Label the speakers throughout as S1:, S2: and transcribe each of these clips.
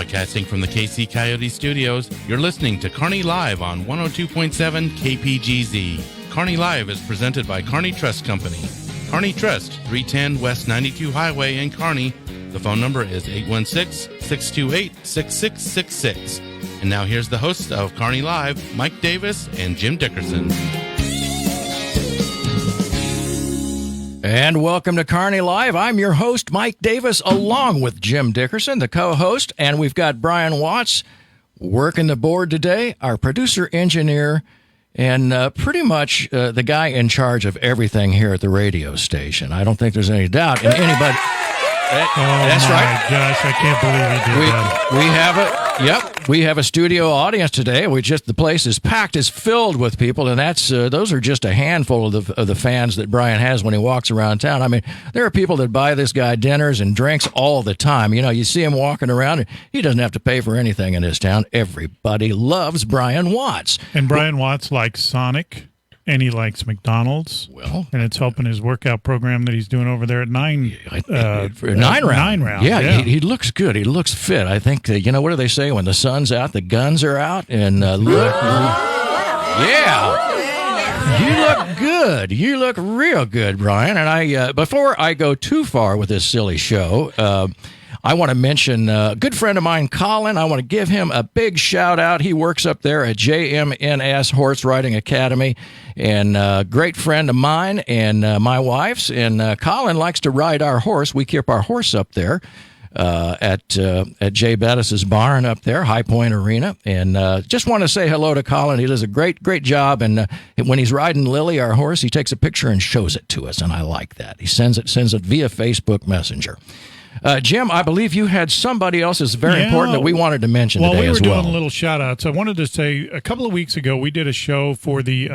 S1: Broadcasting from the KC Coyote Studios, you're listening to Kearney Live on 102.7 KPGZ. Kearney Live is presented by Kearney Trust Company. Kearney Trust, 310 West 92 Highway in Kearney. The phone number is 816-628-6666. And now here's the hosts of Kearney Live, Mike Davis and Jim Dickerson.
S2: And welcome to Kearney Live. I'm your host, Mike Davis, along with Jim Dickerson, the co-host. And we've got Brian Watts working the board today, our producer, engineer, and pretty much the guy in charge of everything here at the radio station. I don't think there's any doubt in anybody. That's right.
S3: Oh, my gosh, I can't believe you did that.
S2: We have we have a studio audience today. The place is packed, is filled with people, and those are just a handful of the fans that Brian has when he walks around town. I mean, there are people that buy this guy dinners and drinks all the time. You know, you see him walking around, and he doesn't have to pay for anything in this town. Everybody loves Brian Watts.
S3: And Brian Watts likes Sonic, and he likes McDonald's.
S2: Well,
S3: and it's helping his workout program that he's doing over there at Nine Round.
S2: Yeah. He looks good. He looks fit. I think, what do they say? When the sun's out, the guns are out. And look. Yeah. You look good. You look real good, Brian. And before I go too far with this silly show, I want to mention a good friend of mine, Colin. I want to give him a big shout out. He works up there at JMNS Horse Riding Academy, and a great friend of mine and my wife's. And Colin likes to ride our horse. We keep our horse up there at Jay Bettis's barn up there, High Point Arena. And just want to say hello to Colin. He does a great job. And when he's riding Lily, our horse, he takes a picture and shows it to us, and I like that. He sends it via Facebook Messenger. Jim, I believe you had somebody else that's very important that we wanted to mention today as well.
S3: We were doing little shout-outs. I wanted to say a couple of weeks ago we did a show for the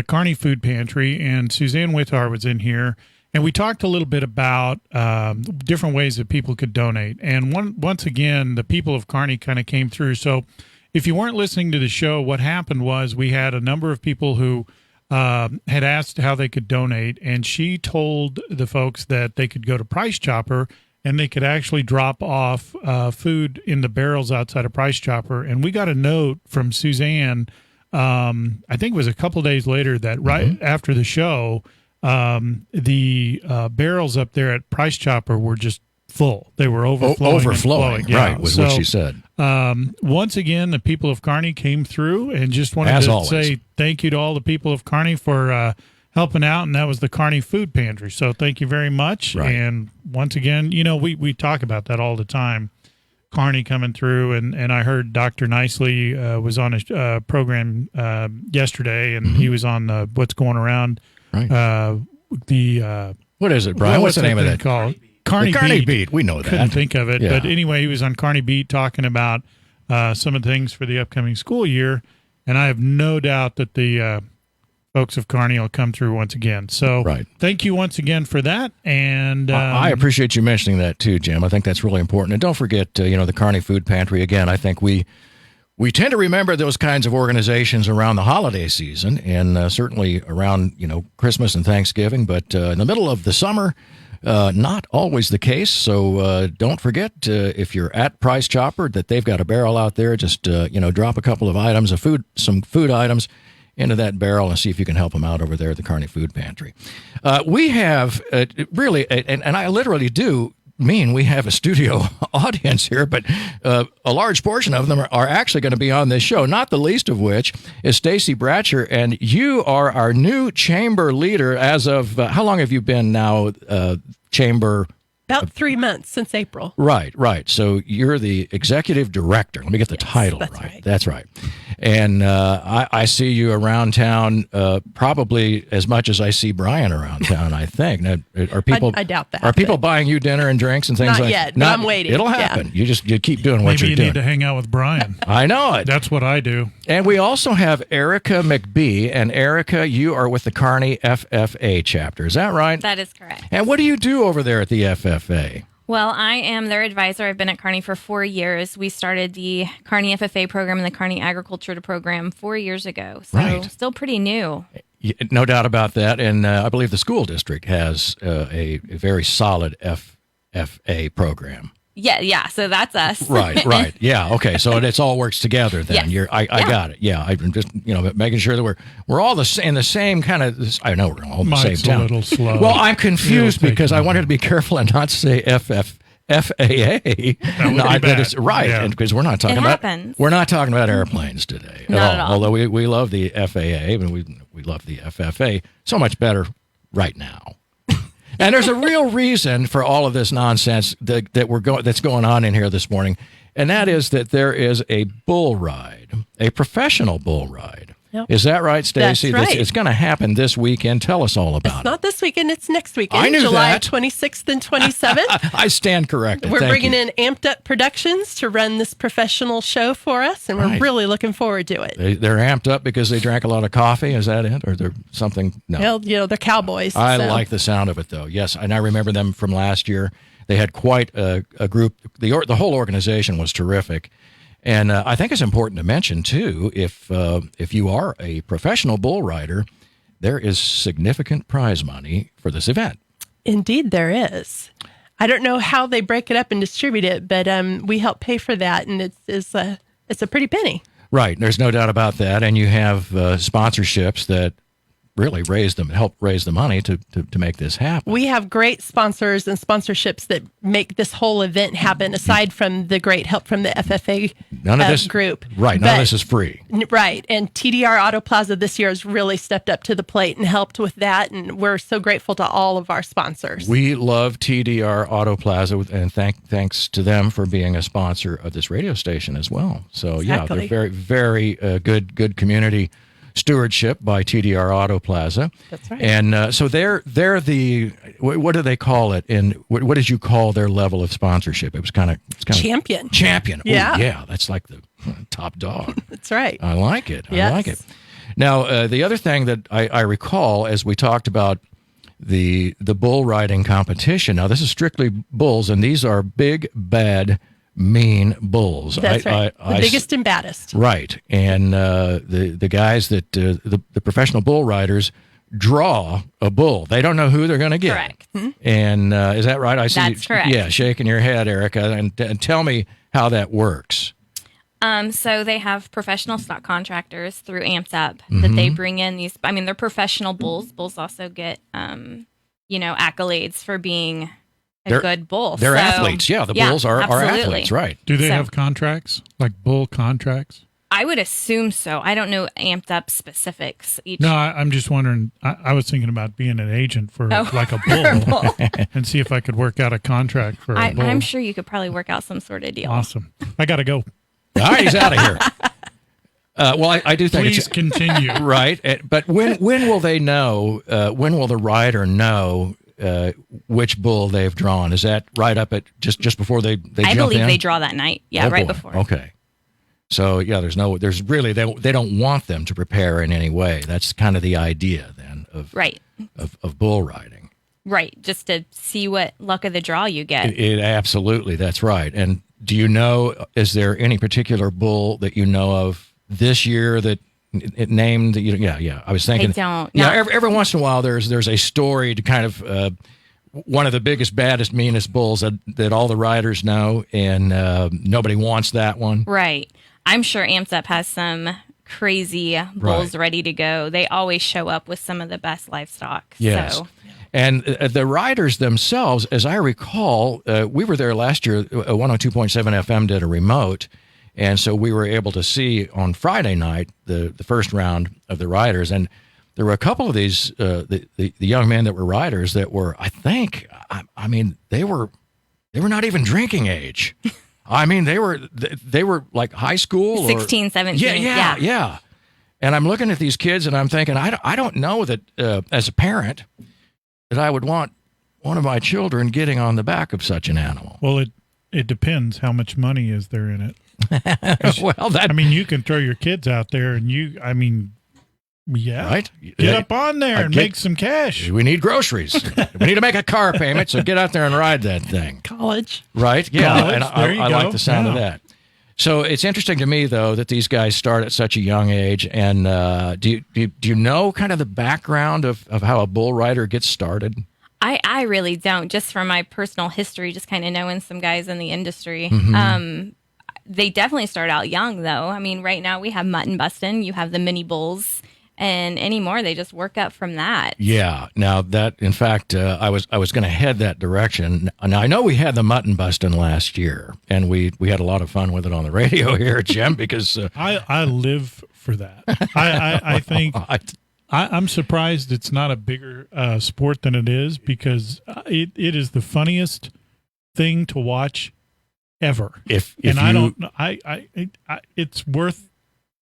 S3: Kearney Food Pantry, and Suzanne Withar was in here, and we talked a little bit about different ways that people could donate. And once again, the people of Kearney kind of came through. So if you weren't listening to the show, what happened was we had a number of people who had asked how they could donate, and she told the folks that they could go to Price Chopper and they could actually drop off food in the barrels outside of Price Chopper. And we got a note from Suzanne, I think it was a couple days later, that right after the show, the barrels up there at Price Chopper were just full. They were overflowing.
S2: Yeah. Right, was what she said.
S3: Once again, the people of Kearney came through, and just wanted to say thank you to all the people of Kearney for helping out, and that was the Kearney Food Pantry. So thank you very much.
S2: Right.
S3: And once again, we talk about that all the time, Kearney coming through, and I heard Dr. Nicely was on a program yesterday, and he was on What's Going Around.
S2: Right.
S3: What
S2: is it, Brian? What's the name of that?
S3: Called?
S2: Kearney Beat. We know that.
S3: Couldn't think of it.
S2: Yeah.
S3: But anyway, he was on Kearney Beat talking about some of the things for the upcoming school year, and I have no doubt that the folks of Kearney will come through once again. So Thank you once again for that. And
S2: I appreciate you mentioning that too, Jim. I think that's really important. And don't forget, the Kearney Food Pantry. Again, I think we tend to remember those kinds of organizations around the holiday season, and certainly around Christmas and Thanksgiving. But in the middle of the summer, not always the case. So don't forget, if you're at Price Chopper, that they've got a barrel out there. Just drop a couple of items, some food items into that barrel, and see if you can help them out over there at the Kearney Food Pantry. We have really, and I literally do mean we have a studio audience here, but a large portion of them are actually going to be on this show, not the least of which is Stacie Bratcher, and you are our new chamber leader as of, how long have you been now chamber?
S4: About 3 months, since April.
S2: Right. So you're the executive director. Let me get the title right. That's right. And I see you around town probably as much as I see Brian around town, I think. Now,
S4: I doubt that.
S2: Are people buying you dinner and drinks and things
S4: Not
S2: like that?
S4: yet, but I'm waiting.
S2: It'll happen.
S4: Yeah.
S2: You keep doing what you're doing.
S3: Maybe you need to hang out with Brian.
S2: I know it.
S3: That's what I do.
S2: And we also have Erica McBee. And Erica, you are with the Kearney FFA Chapter. Is that right?
S5: That is correct.
S2: And what do you do over there at the FFA?
S5: Well, I am their advisor. I've been at Kearney for 4 years. We started the Kearney FFA program and the Kearney Agriculture program 4 years ago. So still pretty new.
S2: No doubt about that. And I believe the school district has a very solid FFA program.
S5: Yeah. So that's us.
S2: Right. Yeah. Okay. So it all works together then.
S5: Yes.
S2: I got it. Yeah. I'm just making sure that we're all in the same kind of. I know we're all in the same
S3: Mike's
S2: town.
S3: a little slow.
S2: Well, I'm confused
S3: It'll take
S2: because
S3: a
S2: I wanted to be careful and not say FFA.
S3: That is
S2: right,
S3: yeah.
S2: and because we're not talking
S5: happens.
S2: about airplanes today
S5: Not at all.
S2: Although we love the FAA and we love the FFA so much better right now. And there's a real reason for all of this nonsense that's going on in here this morning, and that is that there is a bull ride, a professional bull ride.
S4: Yep.
S2: Is that right, Stacie?
S4: That's right.
S2: It's going to happen this weekend. Tell us all about
S4: It's not this weekend, it's next weekend.
S2: I knew
S4: July
S2: that.
S4: 26th and 27th.
S2: it. I stand corrected.
S4: We're
S2: Thank
S4: bringing
S2: you.
S4: in Amped Up Productions to run this professional show for us, and we're
S2: Right.
S4: really looking forward to it.
S2: They're amped up because they drank a lot of coffee. Is that it? Or they're something? No.
S4: Well, they're cowboys.
S2: I
S4: so.
S2: like the sound of it, though. Yes, and I remember them from last year. They had quite a group. The whole organization was terrific. And I think it's important to mention, too, if you are a professional bull rider, there is significant prize money for this event.
S4: Indeed, there is. I don't know how they break it up and distribute it, but we help pay for that, and it's a pretty penny.
S2: Right. There's no doubt about that. And you have sponsorships that really help raise the money to make this happen.
S4: We have great sponsors and sponsorships that make this whole event happen, aside from the great help from the FFA group.
S2: Right. None of this is free.
S4: Right. And TDR Auto Plaza this year has really stepped up to the plate and helped with that. And we're so grateful to all of our sponsors.
S2: We love TDR Auto Plaza, and thanks to them for being a sponsor of this radio station as well. So,
S4: Exactly.
S2: yeah, they're very, very good community stewardship by TDR Auto Plaza.
S4: That's right.
S2: And so they're the, what do they call it? And what did you call their level of sponsorship? It's kind of
S4: Champion.
S2: Champion.
S4: Yeah.
S2: Oh, yeah. That's like the top dog.
S4: That's right.
S2: I like it.
S4: Yes.
S2: I like it. Now, the other thing that I recall as we talked about the bull riding competition. Now, this is strictly bulls, and these are big, bad, mean bulls.
S4: That's right. The biggest and baddest.
S2: Right. And the guys that the professional bull riders draw a bull. They don't know who they're going to get.
S5: Correct.
S2: And is that right? I see.
S5: That's correct.
S2: Yeah, shaking your head, Erica, and tell me how that works.
S5: So they have professional stock contractors through Amped Up that they bring in these. I mean, they're professional bulls. Bulls also get, accolades for being a good bull.
S2: They're athletes. Yeah, the bulls are athletes, right?
S3: Do they have contracts, like bull contracts?
S5: I would assume so. I don't know Amped Up specifics.
S3: No, I'm just wondering. I was thinking about being an agent for like a bull and see if I could work out a contract for a bull.
S5: I'm sure you could probably work out some sort of deal.
S3: Awesome. I got to go.
S2: All right, he's out of here. Well, I do think
S3: Please continue.
S2: Right. But when will they know? When will the rider know which bull they've drawn? Is that right up at just before they jump in?
S5: I believe they draw that night. Yeah, right
S2: boy.
S5: before.
S2: Okay. So yeah, there's really they don't want them to prepare in any way. That's kind of the idea then of bull riding.
S5: Right, just to see what luck of the draw you get.
S2: Absolutely, that's right. And do you know, is there any particular bull that you know of this year that it named? Yeah. I was thinking.
S5: I don't.
S2: Yeah,
S5: No.
S2: every once in a while there's a story to kind of one of the biggest, baddest, meanest bulls that all the riders know, and nobody wants that one.
S5: Right. I'm sure Amped Up has some crazy bulls ready to go. They always show up with some of the best livestock.
S2: Yes.
S5: So.
S2: And the riders themselves, as I recall, we were there last year. 102.7 FM did a remote, and so we were able to see on Friday night the first round of the riders. And there were a couple of these the young men that were riders that were, I think, I mean, they were not even drinking age. I mean, they were like high school,
S5: 16, 17.
S2: Yeah. And I'm looking at these kids, and I'm thinking, I don't know that as a parent, that I would want one of my children getting on the back of such an animal.
S3: Well, it depends how much money is there in it.
S2: Well,
S3: you can throw your kids out there and yeah.
S2: Right?
S3: Get up on there and make some cash.
S2: We need groceries. We need to make a car payment, so get out there and ride that thing.
S4: College.
S2: Right? Yeah,
S3: College,
S2: and I like the sound of that. So it's interesting to me, though, that these guys start at such a young age. And do you know kind of the background of how a bull rider gets started?
S5: I really don't. Just from my personal history, just kind of knowing some guys in the industry. They definitely start out young, though. I mean, right now we have mutton busting, you have the mini bulls, and anymore they just work up from that.
S2: Yeah. Now that, in fact, I was going to head that direction. Now I know we had the mutton busting last year, and we had a lot of fun with it on the radio here, Jim. Because
S3: I live for that. I think I'm surprised it's not a bigger sport than it is, because it is the funniest thing to watch ever. It's worth.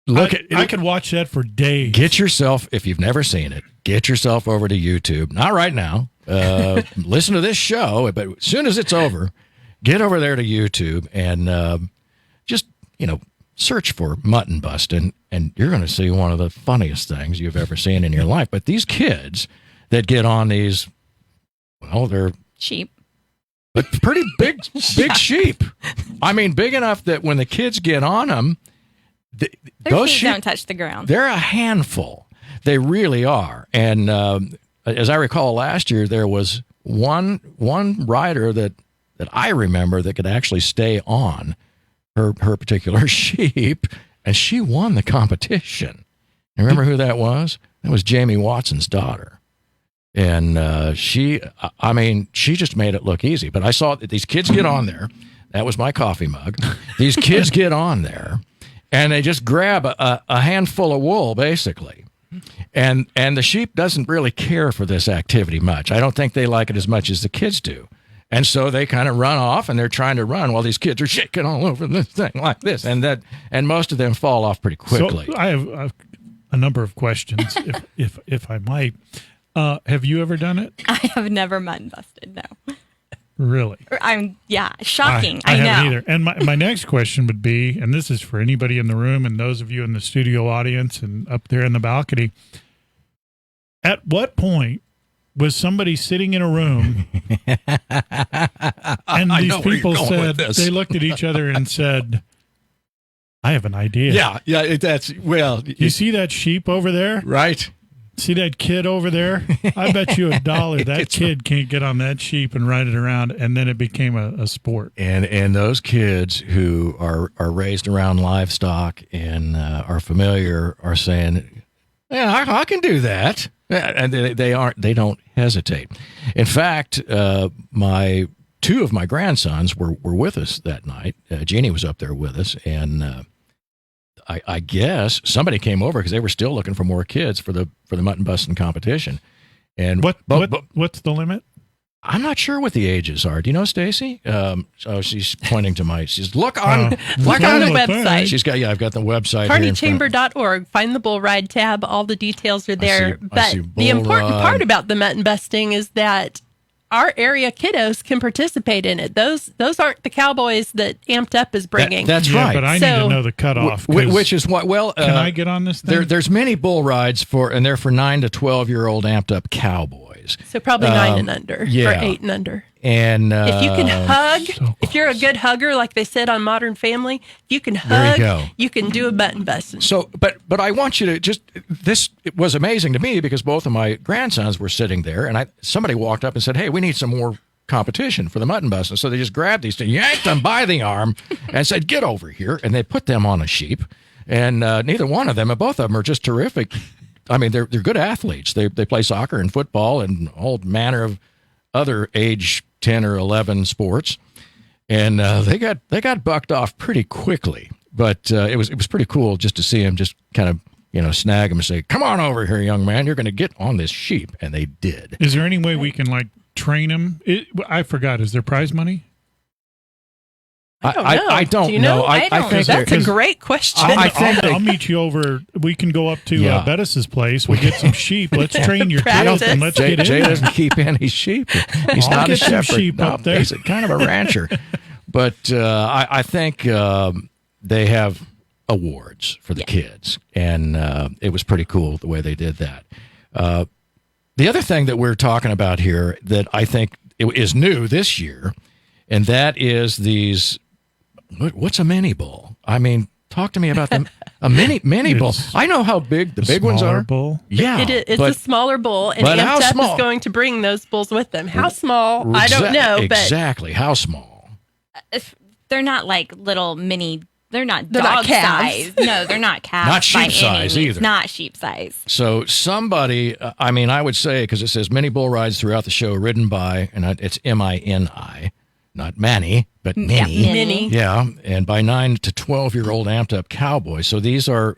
S3: I could watch that for days.
S2: Get yourself, if you've never seen it, get yourself over to YouTube. Not right now. Listen to this show, but as soon as it's over, get over there to YouTube and just search for mutton busting, and you're going to see one of the funniest things you've ever seen in your life. But these kids that get on these, well, they're
S5: sheep.
S2: But pretty big sheep. I mean, big enough that when the kids get on them, those sheep
S5: don't touch the ground.
S2: They're a handful. They really are. And as I recall, last year there was one rider that I remember that could actually stay on her particular sheep, and she won the competition. You remember who that was? That was Jamie Watson's daughter. And she just made it look easy. But I saw that these kids get on there. That was my coffee mug. These kids get on there, and they just grab a handful of wool, basically. And the sheep doesn't really care for this activity much. I don't think they like it as much as the kids do. And so they kind of run off, and they're trying to run while these kids are shaking all over this thing like this. And most of them fall off pretty quickly.
S3: So I have a number of questions, if I might. Have you ever done it?
S5: I have never mutton busted, no.
S3: Really?
S5: Shocking.
S3: I
S5: know.
S3: haven't either. And my next question would be, and this is for anybody in the room and those of you in the studio audience and up there in the balcony, at what point was somebody sitting in a room and these people said, they looked at each other and said, I have an idea.
S2: Yeah,
S3: you see that sheep over there?
S2: Right.
S3: See that kid over there? I bet you $1 that kid can't get on that sheep and ride it around, and then it became a sport.
S2: And those kids who are raised around livestock and are familiar are saying, "Yeah, I can do that," and they don't hesitate. In fact, two of my grandsons were with us that night. Jeannie was up there with us, and I guess somebody came over because they were still looking for more kids for the mutton busting competition. And
S3: what's the limit?
S2: I'm not sure what the ages are. Do you know, Stacie? She's pointing to she's look on the
S4: website.
S2: She's got I've got the website.
S4: KearneyChamber.org. Find the bull ride tab. All the details are there.
S2: I see
S4: the important part about the mutton busting is that our area kiddos can participate in it. Those aren't the cowboys that Amped Up is bringing.
S2: That's right.
S3: But I need to know the cutoff.
S2: Which is what? Well,
S3: can I get on this thing?
S2: There's many bull rides and they're for 9 to 12-year-old Amped Up cowboys.
S4: So probably 9 and under, or 8 and under.
S2: And
S4: if you can hug, if you're a good hugger, like they said on Modern Family, if you can hug, you can do a mutton busting.
S2: So, but I want you to it was amazing to me because both of my grandsons were sitting there, and somebody walked up and said, "Hey, we need some more competition for the mutton busting." So they just grabbed these, yanked them by the arm, and said, "Get over here!" And they put them on a sheep, and neither one of them, and both of them are just terrific. I mean, they're good athletes. They play soccer and football and all manner of other age 10 or 11 sports, and they got bucked off pretty quickly. But it was pretty cool just to see him just kind of snag him and say, "Come on over here, young man. You're going to get on this sheep," and they did.
S3: Is there any way we can train him? I forgot. Is there prize money?
S2: I don't know. I think
S4: that's a great question.
S3: I'll meet you over. We can go up to Bettis's place. We get some sheep. Let's train your kids and let's get in.
S2: Jay doesn't keep any sheep. He's not a shepherd.
S3: Sheep up there.
S2: He's kind of a rancher. But I think they have awards for the kids, and it was pretty cool the way they did that. The other thing that we're talking about here that I think is new this year, and that is these. What's a mini bull? I mean, Talk to me about a mini bull. I know how big the big ones are.
S3: Bull.
S2: Yeah,
S4: it's a smaller bull, and
S2: but how
S4: Amped Up
S2: small?
S4: is going to bring those bulls with them. How small? I don't know, but
S2: exactly how small.
S5: They're not like little mini. They're not
S4: They're
S5: dog
S4: not calves.
S5: size. No, they're not calves.
S2: Not sheep
S5: by any
S2: size
S5: means.
S2: either.
S5: Not sheep size.
S2: So somebody, I would say, because it says many bull rides throughout the show, ridden by, and it's MINI, not Manny, but Mini.
S5: Yeah,
S4: Mini.
S2: Yeah, and by 9 to 12-year-old amped up cowboys. So these are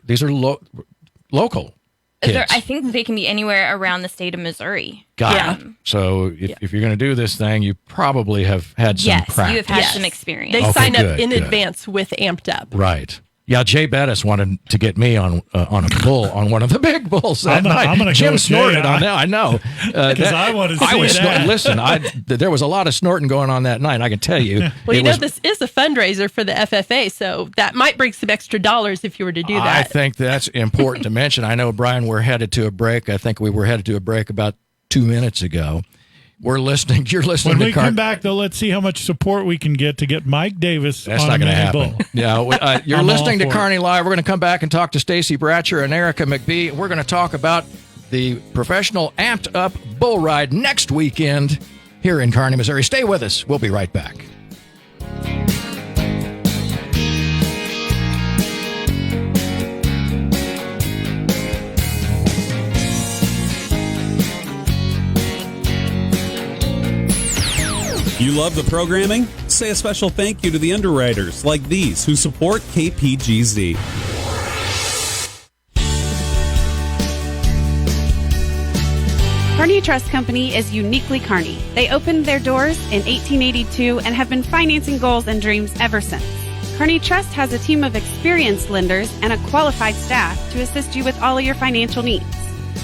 S2: local kids.
S5: I think they can be anywhere around the state of Missouri.
S2: Got it. So if you're going to do this thing, you probably have had some
S5: Yes,
S2: practice.
S5: you have had
S4: Yes.
S5: some experience.
S4: They
S2: Okay,
S4: sign up
S2: good,
S4: in
S2: good.
S4: advance with Amped Up.
S2: Right. Yeah, Jay Bettis wanted to get me on a bull, on one of the big bulls that night.
S3: I'm gonna go
S2: Jim
S3: with Jay.
S2: snorted on that. I know.
S3: Because I want to see that.
S2: Listen, there was a lot of snorting going on that night, I can tell you.
S4: Well,
S2: It was-
S4: this is a fundraiser for the FFA, so that might bring some extra dollars if you were to do that.
S2: I think that's important to mention. I know, Brian, we're headed to a break. I think we were headed to a break about 2 minutes ago. We're listening. You're listening
S3: When
S2: to
S3: we come back, though, let's see how much support we can get Mike Davis
S2: That's
S3: on
S2: not
S3: a
S2: going to
S3: mini
S2: happen.
S3: bull.
S2: Yeah, you're
S3: I'm
S2: listening
S3: all
S2: to
S3: for it.
S2: Kearney Live. We're going to come back and talk to Stacie Bratcher and Erica McBee. We're going to talk about the professional amped up bull ride next weekend here in Kearney, Missouri. Stay with us. We'll be right back.
S6: You love the programming? Say a special thank you to the underwriters like these who support KPGZ.
S7: Kearney Trust Company is uniquely Kearney. They opened their doors in 1882 and have been financing goals and dreams ever since. Kearney Trust has a team of experienced lenders and a qualified staff to assist you with all of your financial needs.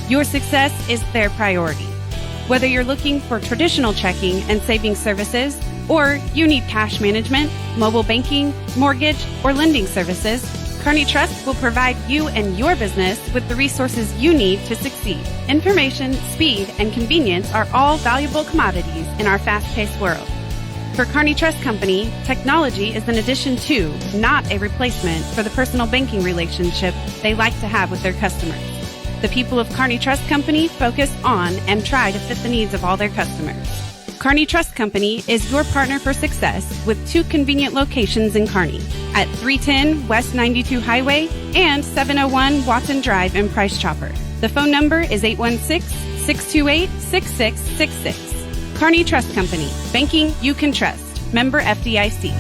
S7: Your success is their priority. Whether you're looking for traditional checking and savings services, or you need cash management, mobile banking, mortgage, or lending services, Kearney Trust will provide you and your business with the resources you need to succeed. Information, speed, and convenience are all valuable commodities in our fast-paced world. For Kearney Trust Company, technology is an addition to, not a replacement for the personal banking relationship they like to have with their customers. The people of Kearney Trust Company focus on and try to fit the needs of all their customers. Kearney Trust Company is your partner for success with 2 convenient locations in Kearney at 310 West 92 Highway and 701 Watson Drive in Price Chopper. The phone number is 816-628-6666. Kearney Trust Company. Banking you can trust. Member FDIC.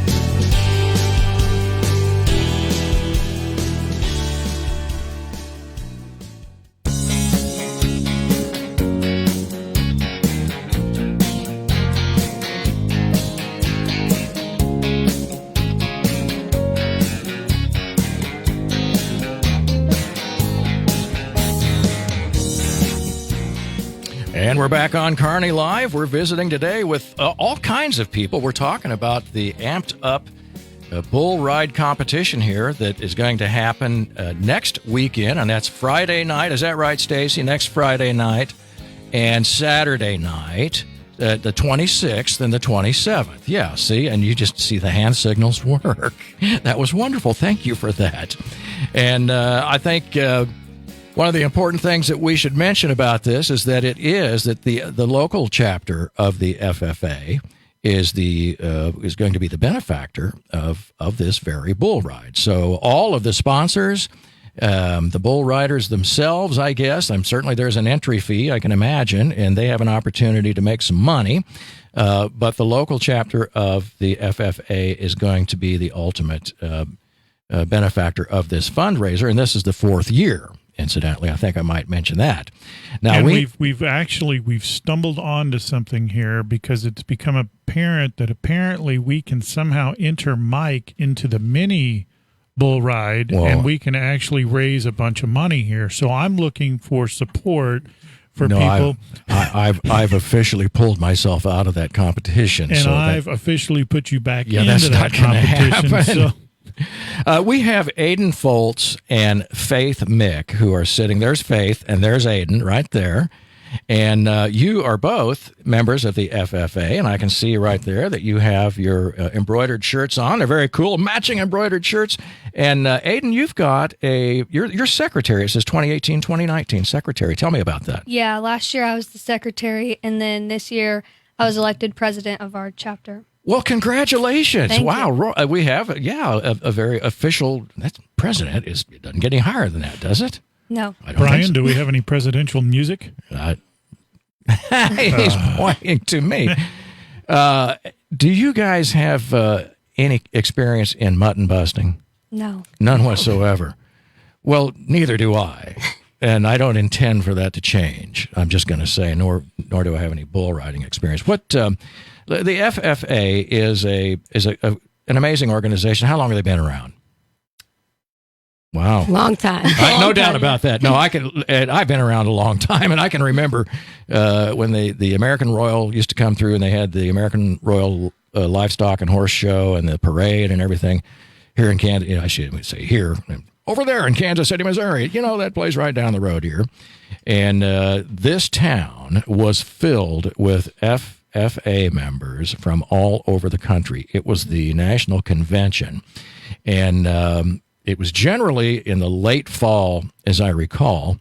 S2: And we're back on Kearney Live. We're visiting today with all kinds of people. We're talking about the amped up bull ride competition here that is going to happen next weekend, and that's Friday night. Is that right, Stacie? Next Friday night and Saturday night, the 26th and the 27th. Yeah, see, and you just see the hand signals work. That was wonderful. Thank you for that. And I think one of the important things that we should mention about this is that the local chapter of the FFA is going to be the benefactor of this very bull ride. So all of the sponsors, the bull riders themselves, I guess, certainly there's an entry fee, I can imagine, and they have an opportunity to make some money. But the local chapter of the FFA is going to be the ultimate benefactor of this fundraiser, and this is the 4th year. Incidentally, I think I might mention that. Now
S3: and we've stumbled onto something here because it's become apparent that apparently we can somehow enter Mike into the mini bull ride, and we can actually raise a bunch of money here. So I'm looking for support for people.
S2: I've officially pulled myself out of that competition,
S3: and I've officially put you back into
S2: that's
S3: that
S2: not gonna
S3: competition.
S2: happen.
S3: So.
S2: We have Aidyn Foltz and Faith Mick who are sitting. There's Faith and there's Aidyn right there. And you are both members of the FFA, and I can see right there that you have your embroidered shirts on. They're very cool, matching embroidered shirts. And Aidyn, you've got you're secretary. It says 2018-2019 secretary. Tell me about that.
S8: Yeah, last year I was the secretary, and then this year I was elected president of our chapter.
S2: Well, congratulations.
S8: Thank
S2: wow. We have, a very official president. It doesn't get any higher than that, does it?
S8: No.
S2: I don't think
S3: Brian,
S2: so.
S3: do we have any presidential music?
S2: He's pointing to me. Do you guys have any experience in mutton busting?
S8: No.
S2: None whatsoever. Well, neither do I. And I don't intend for that to change. I'm just going to say, nor do I have any bull riding experience. What the FFA is an amazing organization. How long have they been around? Wow,
S9: long time.
S2: No doubt about that. No, I've been around a long time, and I can remember when the American Royal used to come through, and they had the American Royal Livestock and Horse Show and the parade and everything here in Kansas. I should say here. Over there in Kansas City, Missouri, that place right down the road here. And this town was filled with FFA members from all over the country. It was the national convention. And it was generally in the late fall, as I recall.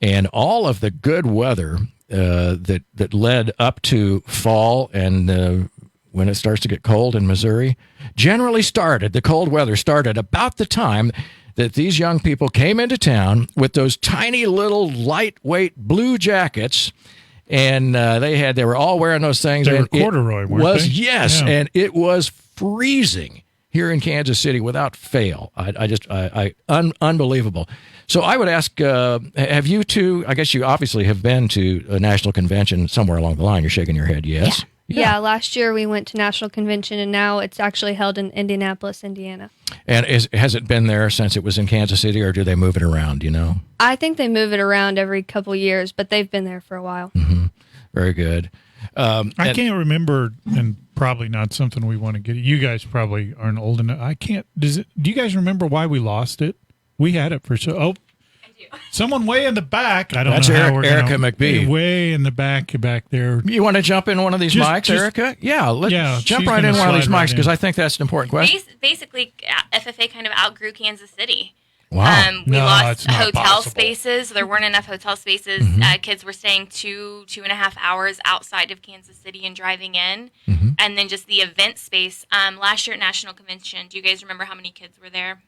S2: And all of the good weather that led up to fall and when it starts to get cold in Missouri, the cold weather started about the time that these young people came into town with those tiny little lightweight blue jackets, and they were all wearing those things.
S3: They were
S2: and
S3: corduroy, weren't they?
S2: Yes,
S3: Yeah.
S2: and it was freezing here in Kansas City without fail. Unbelievable. So I would ask, have you two? I guess you obviously have been to a national convention somewhere along the line. You're shaking your head. Yes.
S8: Yeah, last year we went to national convention, and now it's actually held in Indianapolis, Indiana.
S2: And has it been there since it was in Kansas City, or do they move it around,
S8: I think they move it around every couple years, but they've been there for a while.
S2: Mm-hmm. Very good.
S3: I can't remember, and probably not something we want to get. You guys probably aren't old enough. I can't. Do you guys remember why we lost it? We had it for so. Oh, someone way in the back. I don't
S2: That's
S3: know.
S2: Erica McBee.
S3: Way in the back there.
S2: You want to jump in one of these mics, Erica? Yeah, let's jump right in one of these mics because I think that's an important question.
S5: Basically, FFA kind of outgrew Kansas City.
S2: Wow.
S5: We lost
S3: it's not
S5: hotel
S3: possible.
S5: spaces. There weren't enough hotel spaces. Kids were staying 2.5 hours outside of Kansas City and driving in. And then just the event space. Last year at National Convention, do you guys remember how many kids were there?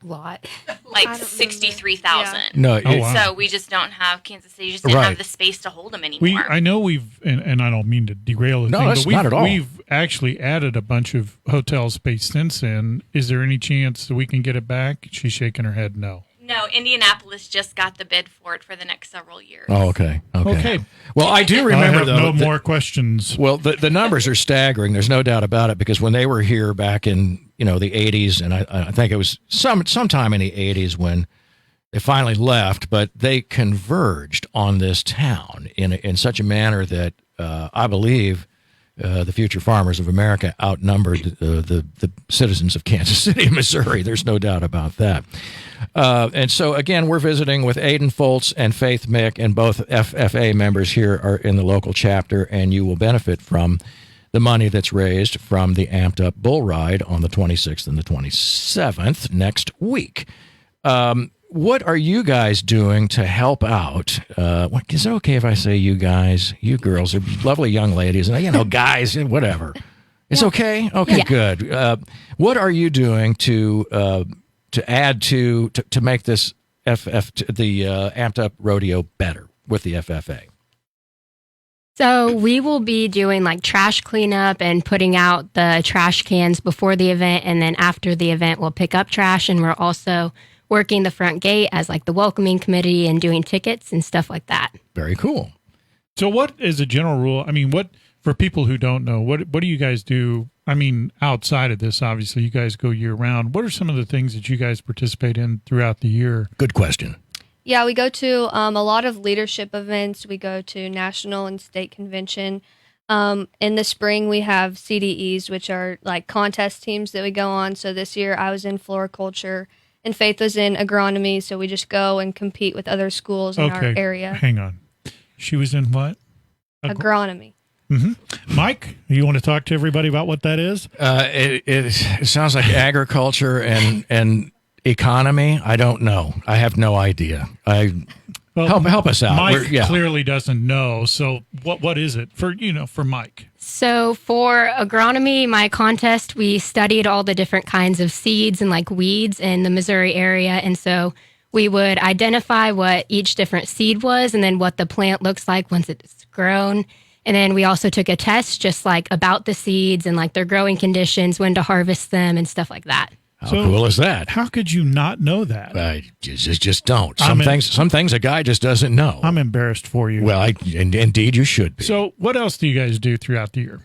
S9: Lot.
S5: Like 63,000.
S2: No,
S3: wow.
S5: So we just don't have Kansas City. Just didn't have the space to hold them anymore.
S3: I know we've, and I don't mean to derail the thing,
S2: that's
S3: but
S2: not at all.
S3: We've actually added a bunch of hotel space since then. Is there any chance that we can get it back? She's shaking her head no.
S5: No, Indianapolis just got the bid for it for the next several years.
S2: Oh, okay. Well, I do
S3: I
S2: remember,
S3: have
S2: though.
S3: no more questions.
S2: Well, the numbers are staggering. There's no doubt about it because when they were here back in the 80s, and I think it was sometime in the 80s when they finally left, but they converged on this town in such a manner that I believe the future farmers of America outnumbered the citizens of Kansas City, Missouri. There's no doubt about that. And so, again, we're visiting with Aidyn Foltz and Faith Mick, and both FFA members here are in the local chapter, and you will benefit from the money that's raised from the Amped Up Bull Ride on the 26th and the 27th next week. What are you guys doing to help out? Is it okay if I say you guys? You girls are lovely young ladies, and guys, whatever. It's okay? Okay, good. What are you doing to add to make this the Amped Up Rodeo better with the FFA?
S9: So we will be doing like trash cleanup and putting out the trash cans before the event. And then after the event, we'll pick up trash. And we're also working the front gate as like the welcoming committee and doing tickets and stuff like that.
S2: Very cool.
S3: So what is a general rule? I mean, for people who don't know, what do you guys do? I mean, outside of this, obviously, you guys go year round. What are some of the things that you guys participate in throughout the year?
S2: Good question.
S8: Yeah, we go to a lot of leadership events. We go to national and state convention. In the spring, we have CDEs, which are like contest teams that we go on. So this year, I was in floriculture, and Faith was in agronomy. So we just go and compete with other schools in our area.
S3: Hang on. She was in what?
S8: Agronomy.
S3: Mike, you want to talk to everybody about what that is?
S2: It sounds like agriculture and economy. I don't know. I have no idea. Help us out.
S3: Mike clearly doesn't know. So what is it for Mike?
S9: So for agronomy, my contest, we studied all the different kinds of seeds and like weeds in the Missouri area. And so we would identify what each different seed was and then what the plant looks like once it's grown. And then we also took a test just like about the seeds and like their growing conditions, when to harvest them and stuff like that.
S2: How cool is that?
S3: How could you not know that?
S2: I just don't. Some things a guy just doesn't know.
S3: I'm embarrassed for you.
S2: Well, indeed you should be.
S3: So what else do you guys do throughout the year?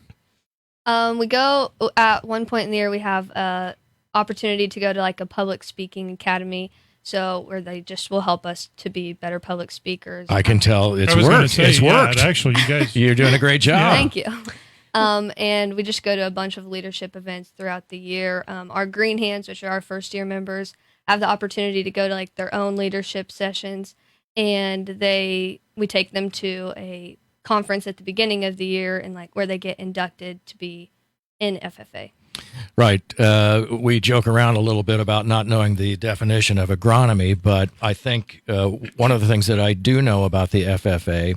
S8: We go at one point in the year. We have a opportunity to go to like a public speaking academy. So where they just will help us to be better public speakers.
S2: I can tell it's worked. It's worked.
S3: Actually, you guys,
S2: you're doing a great job.
S8: Thank you. And we just go to a bunch of leadership events throughout the year. Our Green Hands, which are our first year members, have the opportunity to go to like their own leadership sessions, and we take them to a conference at the beginning of the year, and like where they get inducted to be in FFA.
S2: Right. We joke around a little bit about not knowing the definition of agronomy, but I think one of the things that I do know about the FFA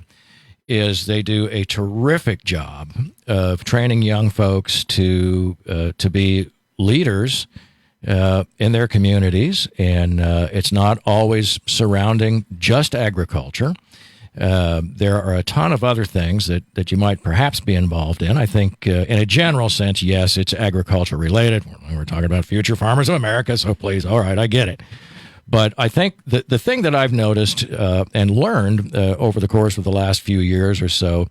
S2: is they do a terrific job of training young folks to be leaders in their communities, and it's not always surrounding just agriculture. There are a ton of other things that you might perhaps be involved in. I think in a general sense, yes, it's agriculture related. We're talking about future farmers of America, so please, all right, I get it. But I think the thing that I've noticed and learned over the course of the last few years or so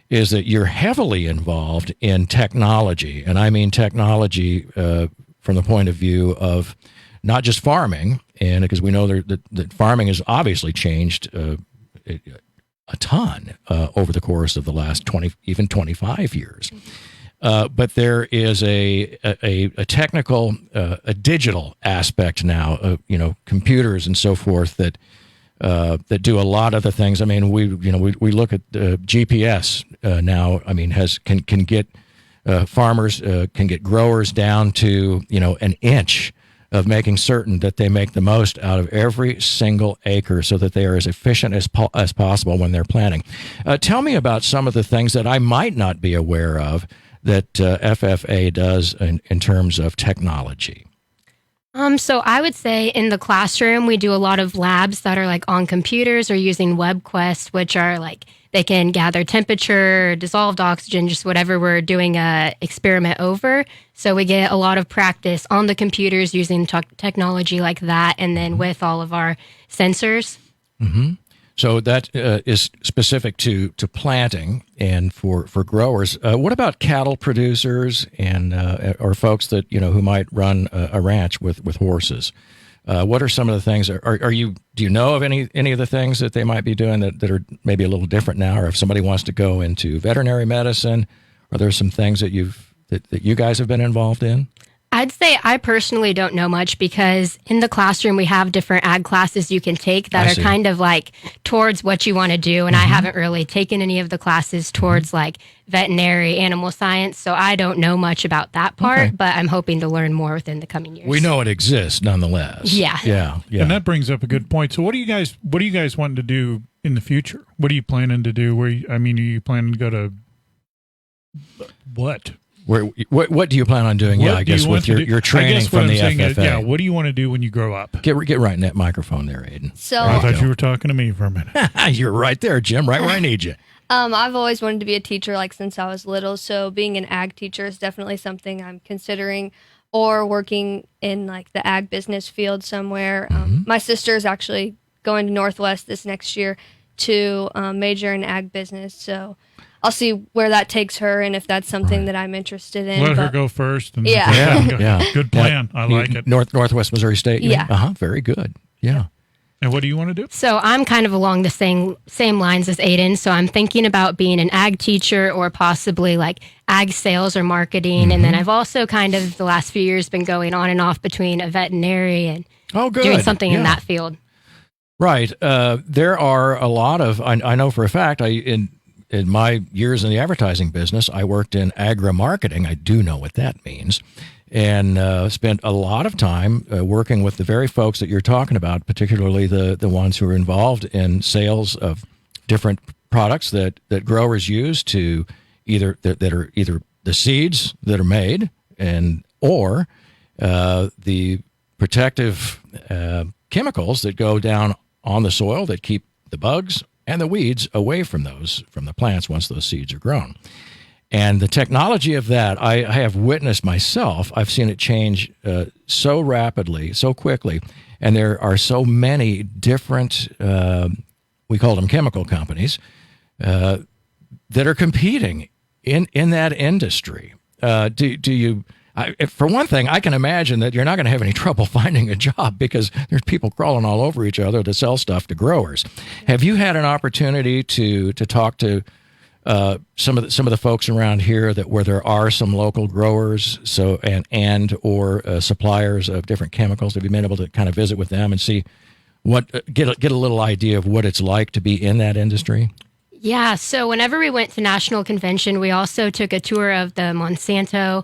S2: is that you're heavily involved in technology. And I mean technology from the point of view of not just farming, and because we know that farming has obviously changed a ton over the course of the last 20, even 25 years. But there is a technical, a digital aspect now, computers and so forth that do a lot of the things. I mean, we look at GPS now. I mean, can get farmers can get growers down to an inch of making certain that they make the most out of every single acre so that they are as efficient as possible when they're planting. Tell me about some of the things that I might not be aware of that FFA does in terms of technology.
S9: So I would say in the classroom, we do a lot of labs that are like on computers or using WebQuest, which are like they can gather temperature, dissolved oxygen, just whatever we're doing a experiment over. So we get a lot of practice on the computers using technology like that, and then with all of our sensors.
S2: Mm-hmm. So that is specific to planting and for growers. What about cattle producers and or folks that who might run a ranch with horses? What are some of the things? Do you know of any of the things that they might be doing that are maybe a little different now? Or if somebody wants to go into veterinary medicine, are there some things that you guys have been involved in?
S9: I'd say I personally don't know much because in the classroom we have different ag classes you can take that are kind of like towards what you want to do. And I haven't really taken any of the classes towards like veterinary animal science. So I don't know much about that part, but I'm hoping to learn more within the coming years.
S2: We know it exists nonetheless.
S9: Yeah.
S3: And that brings up a good point. So what are you guys wanting to do in the future? What are you planning to do? Are you planning to go to what?
S2: What do you plan on doing? I guess with your training from the FFA.
S3: What do you want to do when you grow up?
S2: Get right in that microphone there, Aidyn.
S8: So
S3: I thought you were talking to me for a minute.
S2: You're right there, Jim. Right where I need you.
S8: I've always wanted to be a teacher, like since I was little. So being an ag teacher is definitely something I'm considering, or working in like the ag business field somewhere. My sister is actually going to Northwest this next year to major in ag business. So I'll see where that takes her and if that's something that I'm interested in.
S3: Let her go first. And
S2: Yeah.
S3: Good plan. I like it.
S2: Northwest Missouri State.
S8: Yeah.
S2: Very good. Yeah.
S3: And what do you want to do?
S9: So I'm kind of along the same lines as Aidyn. So I'm thinking about being an ag teacher or possibly like ag sales or marketing. And then I've also kind of the last few years been going on and off between a veterinary and doing something in that field.
S2: Right. There are a lot of, I know for a fact, in my years in the advertising business, I worked in agri-marketing. I do know what that means. And spent a lot of time working with the very folks that you're talking about, particularly the ones who are involved in sales of different products that growers use to that are either the seeds that are made or the protective chemicals that go down on the soil that keep the bugs and the weeds away from the plants once those seeds are grown. And the technology of that, I have witnessed myself. I've seen it change so rapidly, so quickly, and there are so many different, we call them chemical companies, that are competing in that industry. Do you? For one thing, I can imagine that you're not going to have any trouble finding a job because there's people crawling all over each other to sell stuff to growers. Have you had an opportunity to talk to some of the folks around here where there are some local growers or suppliers of different chemicals? Have you been able to kind of visit with them and see get a little idea of what it's like to be in that industry?
S9: Yeah. So whenever we went to National Convention, we also took a tour of the Monsanto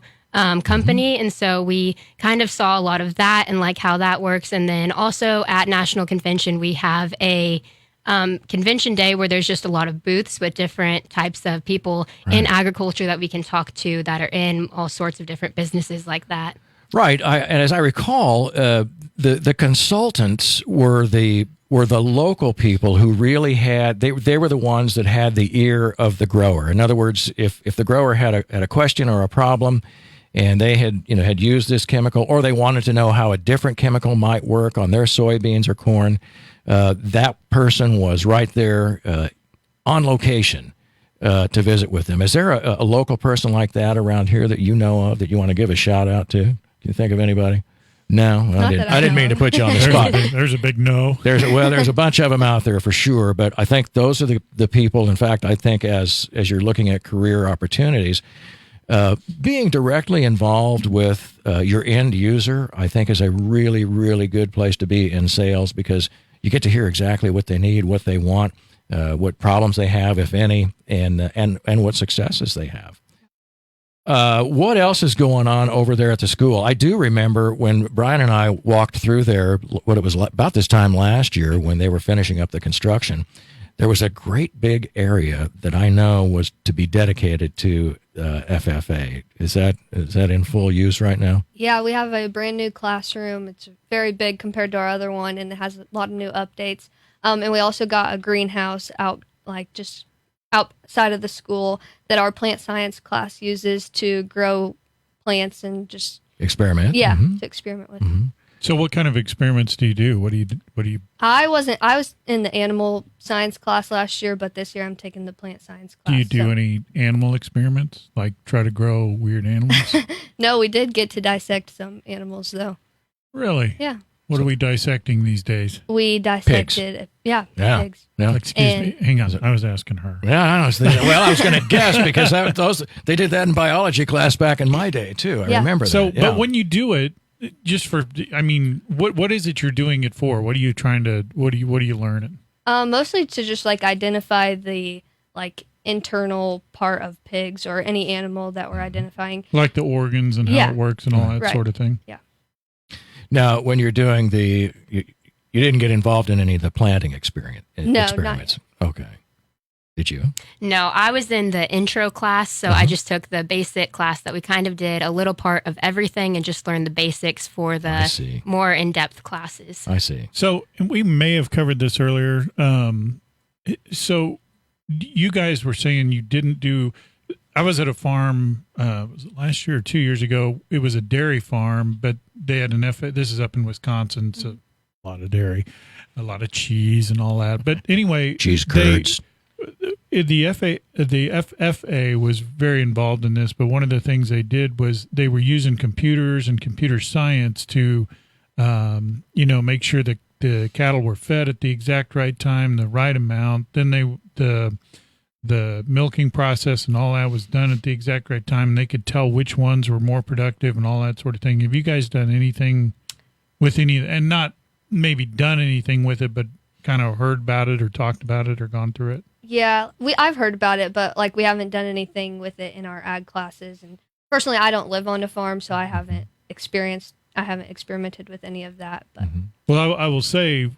S9: company. And so we kind of saw a lot of that and like how that works. And then also at National Convention, we have a convention day where there's just a lot of booths with different types of people in agriculture that we can talk to that are in all sorts of different businesses like that.
S2: Right. And as I recall, the consultants were the local people who really had, they were the ones that had the ear of the grower. In other words, if the grower had a question or a problem, and they had used this chemical, or they wanted to know how a different chemical might work on their soybeans or corn, that person was right there on location to visit with them. Is there a local person like that around here that you know of that you want to give a shout out to? Can you think of anybody? No, I didn't mean to put you on the spot.
S3: There's a big no.
S2: There's a bunch of them out there for sure, but I think those are the people. In fact, I think as you're looking at career opportunities, being directly involved with your end user, I think, is a really, really good place to be in sales because you get to hear exactly what they need, what they want, what problems they have, if any, and what successes they have. What else is going on over there at the school? I do remember when Brian and I walked through there, what it was about this time last year when they were finishing up the construction. There was a great big area that I know was to be dedicated to FFA. Is that in full use right now?
S8: Yeah, we have a brand new classroom. It's very big compared to our other one, and it has a lot of new updates. And we also got a greenhouse just outside of the school that our plant science class uses to grow plants and just
S2: experiment.
S8: Yeah, to experiment with.
S2: Mm-hmm.
S3: So what kind of experiments do you do? What do you? I
S8: was in the animal science class last year, but this year I'm taking the plant science class.
S3: Do you do any animal experiments? Like try to grow weird animals?
S8: No, we did get to dissect some animals though.
S3: Really?
S8: Yeah.
S3: What are we dissecting these days?
S8: We dissected
S2: pigs.
S8: Yeah.
S2: Pigs.
S3: Yeah. Excuse me. Hang on. I was asking her.
S2: Yeah, I was thinking, I was going to guess because they did that in biology class back in my day too. I remember that.
S3: So, but when you do it, what is it you're doing it for? What are you learning?
S8: Mostly to just identify the internal part of pigs or any animal that we're identifying.
S3: Like the organs and how it works and all that sort of thing.
S8: Yeah.
S2: Now, when you're doing you didn't get involved in any of the planting experiments?
S8: Not.
S2: Okay. Did you?
S9: No, I was in the intro class, so I just took the basic class that we kind of did a little part of everything and just learned the basics for the more in-depth classes.
S2: I see.
S3: So we may have covered this earlier. So you guys were saying you didn't do. I was at a farm was it last year or 2 years ago. It was a dairy farm, but they had this is up in Wisconsin, so a lot of dairy, a lot of cheese and all that. But anyway,
S2: cheese curds.
S3: The FFA was very involved in this, but one of the things they did was they were using computers and computer science to, make sure that the cattle were fed at the exact right time, the right amount. Then the milking process and all that was done at the exact right time, and they could tell which ones were more productive and all that sort of thing. Have you guys done anything with and not maybe done anything with it, but kind of heard about it or talked about it or gone through it?
S8: Yeah, I've heard about it, but like we haven't done anything with it in our ag classes. And personally, I don't live on a farm, so I haven't experimented with any of that. But
S3: Well, I will say,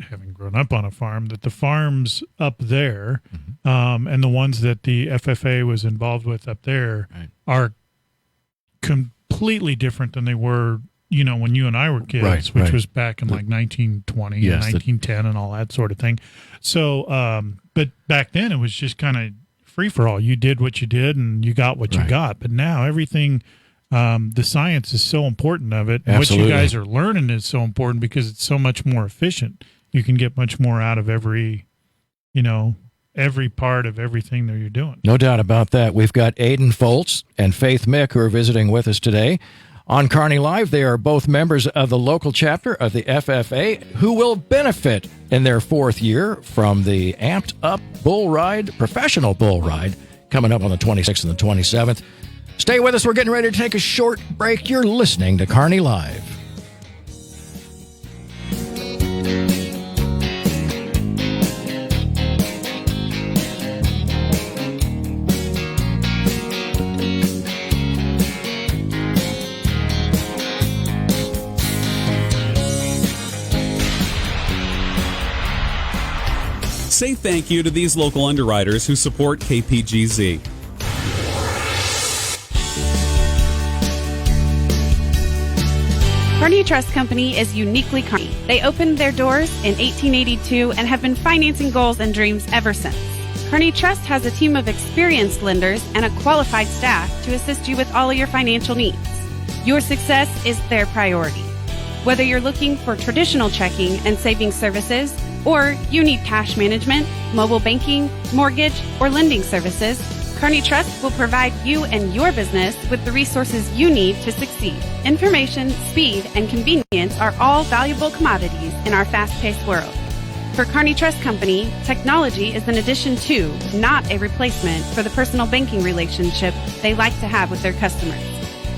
S3: having grown up on a farm, that the farms up there and the ones that the FFA was involved with up there are completely different than they were, when you and I were kids, which was back in like 1920 and 1910 and all that sort of thing. So, but back then it was just kind of free for all. You did what you did and you got what you got. But now everything, the science is so important of it.
S2: Absolutely.
S3: What you guys are learning is so important because it's so much more efficient. You can get much more out of every part of everything that you're doing.
S2: No doubt about that. We've got Aidyn Foltz and Faith Mick who are visiting with us today. On Kearney Live, they are both members of the local chapter of the FFA who will benefit in their 4th year from the amped up bull ride, professional bull ride, coming up on the 26th and the 27th. Stay with us. We're getting ready to take a short break. You're listening to Kearney Live.
S6: Say thank you to these local underwriters who support KPGZ.
S7: Kearney Trust Company is uniquely Kearney. They opened their doors in 1882 and have been financing goals and dreams ever since. Kearney Trust has a team of experienced lenders and a qualified staff to assist you with all of your financial needs. Your success is their priority. Whether you're looking for traditional checking and savings services, or you need cash management, mobile banking, mortgage, or lending services, Kearney Trust will provide you and your business with the resources you need to succeed. Information, speed, and convenience are all valuable commodities in our fast-paced world. For Kearney Trust Company, technology is an addition to, not a replacement for the personal banking relationship they like to have with their customers.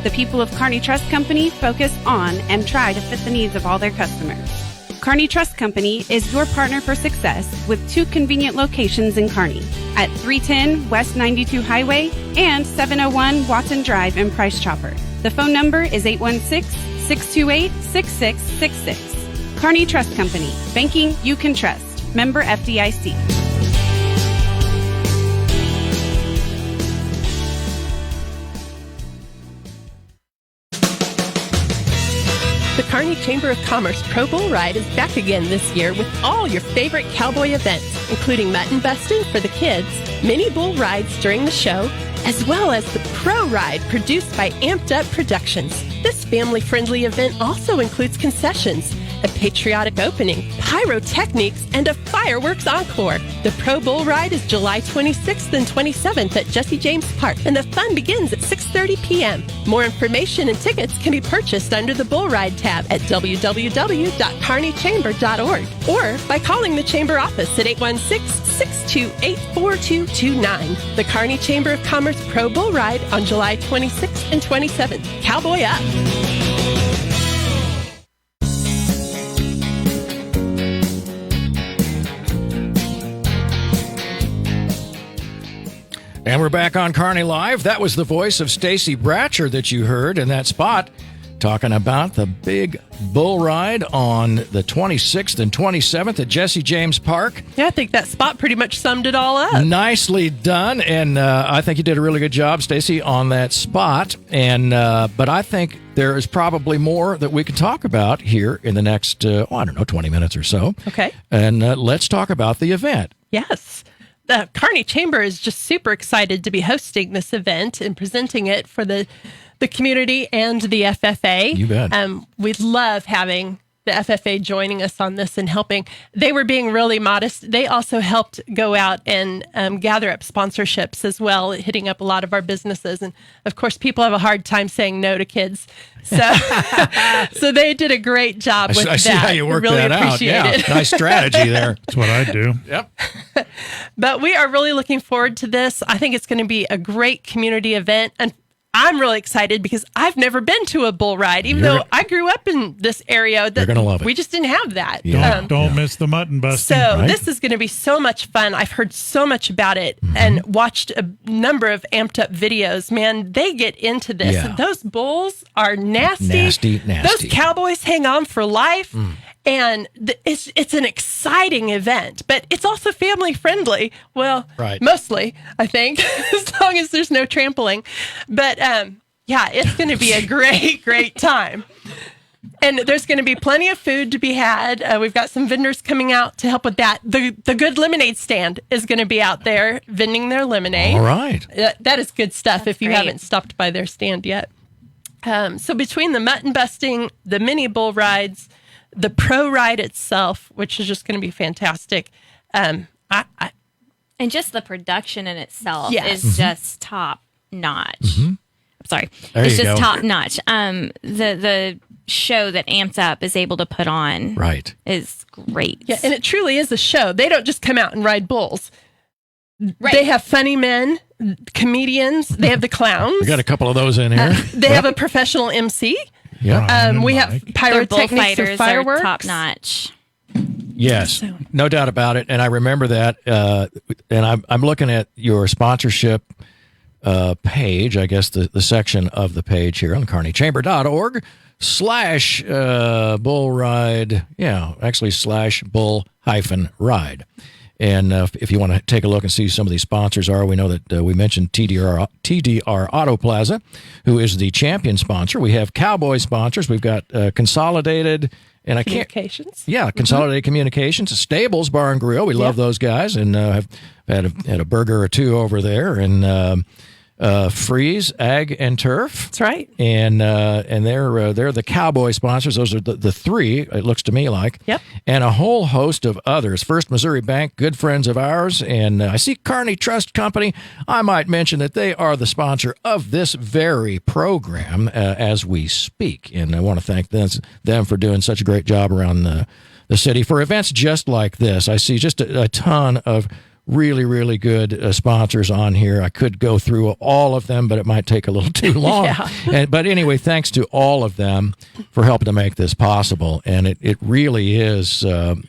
S7: The people of Kearney Trust Company focus on and try to fit the needs of all their customers. Kearney Trust Company is your partner for success with 2 convenient locations in Kearney at 310 West 92 Highway and 701 Watson Drive in Price Chopper. The phone number is 816-628-6666. Kearney Trust Company. Banking you can trust. Member FDIC.
S4: The Kearney Chamber of Commerce Pro Bull Ride is back again this year with all your favorite cowboy events, including mutton busting for the kids, mini bull rides during the show, as well as the Pro Ride produced by Amped Up Productions. This family-friendly event also includes concessions, a patriotic opening, pyrotechnics, and a fireworks encore. The Pro Bull Ride is July 26th and 27th at Jesse James Park, and the fun begins at 6:30 p.m. More information and tickets can be purchased under the Bull Ride tab at www.kearneychamber.org or by calling the Chamber office at 816-628-4229. The Kearney Chamber of Commerce Pro Bull Ride on July 26th and 27th. Cowboy up!
S2: And we're back on Kearney Live. That was the voice of Stacie Bratcher that you heard in that spot, talking about the big bull ride on the 26th and 27th at Jesse James Park.
S4: Yeah, I think that spot pretty much summed it all up.
S2: Nicely done, and I think you did a really good job, Stacie, on that spot. And but I think there is probably more that we could talk about here in the next, 20 minutes or so.
S4: Okay.
S2: And let's talk about the event.
S4: Yes. The Kearney Chamber is just super excited to be hosting this event and presenting it for the community and the FFA.
S2: You bet.
S4: We love having the FFA joining us on this and helping. They were being really modest. They also helped go out and gather up sponsorships as well, hitting up a lot of our businesses. And of course, people have a hard time saying no to kids. So, so they did a great job with that. I
S2: see how you worked
S4: really
S2: that out. Yeah,
S4: it.
S2: Nice strategy there.
S3: That's what I do.
S2: Yep.
S4: But we are really looking forward to this. I think it's going to be a great community event. And
S10: I'm really excited because I've never been to a bull ride, even though I grew up in this area.
S2: You're going to love it.
S10: We just didn't have that.
S3: Yeah. Don't miss the mutton busting.
S10: So this is going to be so much fun. I've heard so much about it and watched a number of amped up videos. Man, they get into this.
S2: Yeah.
S10: Those bulls are nasty.
S2: Nasty.
S10: Those cowboys hang on for life. And it's an exciting event, but it's also family friendly. Well, mostly, I think, as long as there's no trampling. But it's going to be a great time. And there's going to be plenty of food to be had. We've got some vendors coming out to help with that. The Good Lemonade stand is going to be out there vending their lemonade.
S2: All right.
S10: That is good stuff.
S5: That's
S10: if you
S5: great.
S10: haven't stopped by their stand yet. So between the mutton busting, the mini bull rides, the pro ride itself, which is just going to be fantastic.
S5: And just the production in itself
S10: Yes.
S5: is just top notch. I'm sorry.
S2: There
S5: It's
S2: you
S5: just
S2: go.
S5: top notch. The show that Amps Up is able to put on is great.
S10: Yeah, and it truly is a show. They don't just come out and ride bulls. They have funny men, comedians. They have the clowns.
S2: We got a couple of those in here.
S10: They have a professional MC.
S2: Yeah.
S10: We have
S5: Their
S10: pyrotechnics or
S5: bullfighters
S10: fireworks.
S5: are top notch.
S2: Yes, no doubt about it. And I remember that. And I'm looking at your sponsorship page, I guess the section of the page here on kearneychamber.org/bull ride. Yeah, actually /bull-ride. And if you want to take a look and see some of these sponsors we know that we mentioned TDR Auto Plaza, who is the champion sponsor. We have Cowboy sponsors. We've got Consolidated and
S10: Communications.
S2: Consolidated Communications, Stables Bar and Grill. We love those guys, and have had a burger or two over there. And Freeze Ag and Turf.
S10: That's right.
S2: And they're the Cowboy sponsors. Those are the three, it looks to me like.
S10: Yep.
S2: And a whole host of others. First Missouri Bank, good friends of ours. And I see Kearney Trust Company. I might mention that they are the sponsor of this very program as we speak. And I want to thank them for doing such a great job around the city for events just like this. I see just a ton of really, really good sponsors on here. I could go through all of them, but it might take a little too long. But anyway, thanks to all of them for helping to make this possible. And it really is, it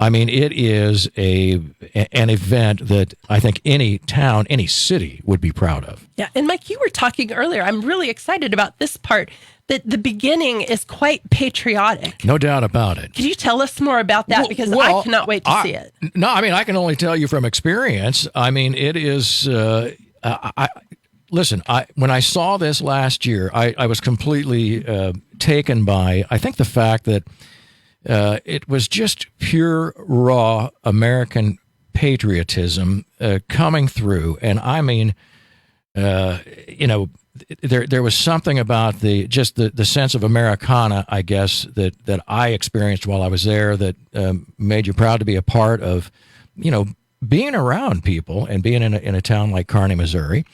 S2: is an event that I think any town, any city would be proud of.
S10: Yeah, and Mike, you were talking earlier. I'm really excited about this part, that the beginning is quite patriotic.
S2: No doubt about it.
S10: Can you tell us more about that? Because I cannot wait to see it.
S2: No, I can only tell you from experience. It is, listen, when I saw this last year, I was completely taken by, I think, the fact that it was just pure, raw American patriotism coming through. And there was something about the sense of Americana, I guess, that I experienced while I was there that made you proud to be a part of, being around people and being in a town like Kearney, Missouri.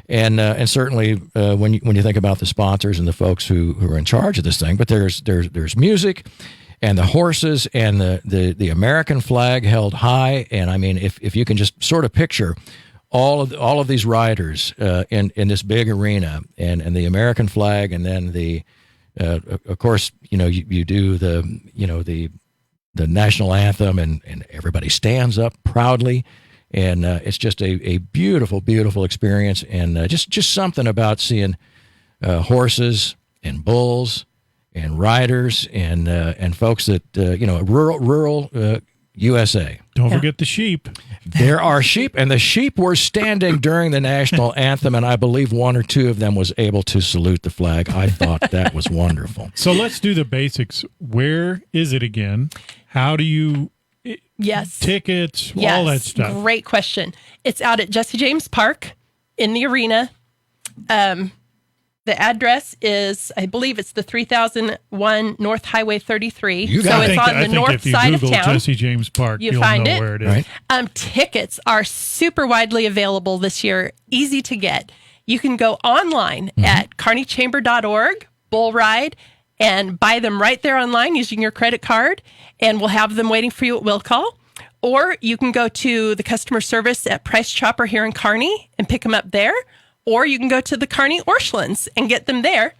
S2: And certainly when you think about the sponsors and the folks who are in charge of this thing, but there's music and the horses and the American flag held high. And if you can just sort of picture all of these riders in this big arena and the American flag, and then of course you do the national anthem, and everybody stands up proudly, and it's just a beautiful, beautiful experience, and just something about seeing horses and bulls and riders and folks that rural USA.
S3: Don't forget the sheep.
S2: There are sheep, and the sheep were standing during the national anthem, and I believe one or two of them was able to salute the flag. I thought that was wonderful.
S3: So let's do the basics. Where is it again? How do you... Tickets, all that stuff.
S10: Great question. It's out at Jesse James Park in the arena. The address is, I believe it's the 3001 North Highway 33. So it's on the north side of town.
S3: Jesse James Park,
S10: you'll
S3: find
S10: know
S3: where it is.
S2: Right.
S10: Tickets are super widely available this year, easy to get. You can go online at kearneychamber.org, bull ride, and buy them right there online using your credit card, and we'll have them waiting for you at will call. Or you can go to the customer service at Price Chopper here in Kearney and pick them up there. or you can go to the Kearney Orchlands and get them there.